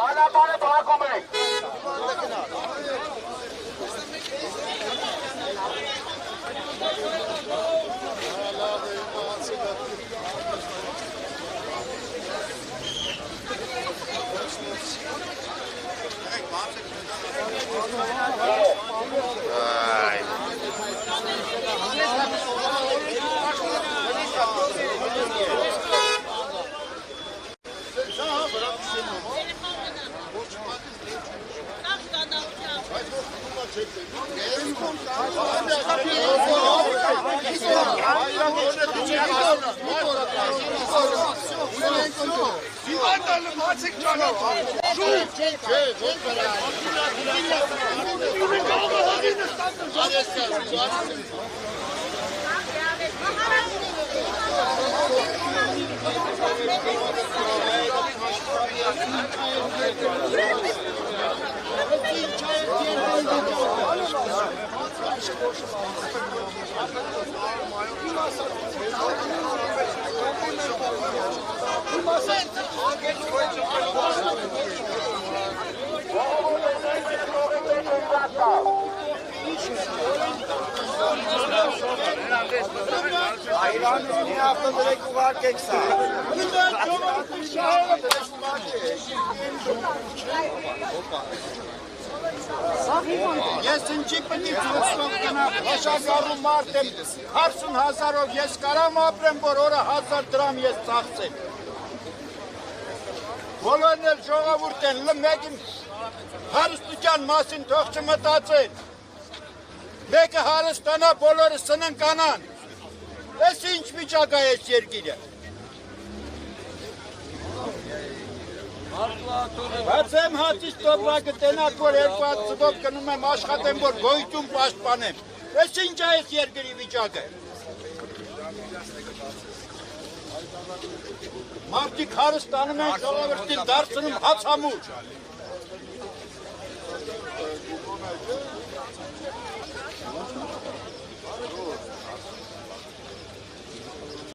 Ճանապարհը փակում եք։ Ես ինչի պտի ծրստով կնավ, հաշագարու մարդ եմ, 40,000-ով ես կարամ ապրեմ, որ օրը 1000 դրամ ես ծախսեմ։ Բոլորն էլ ժողովուրդ են, մեկին հարստության մասին թող չմտածեն։ Մեկը հարստանա, բոլորը սննկանան։ Ես ինչ վիճակ է այս երկիրը։ Բայց եմ հացից տոպրակը տենակ, որ 2 ծվով կնում եմ աշխատեմ, որ գոյություն պաշտպանեմ։ Ես ինչ է այս երկրի վիճակը։ Մարդիկ հարստանում են ժողովրդին դարձնում հացամուր։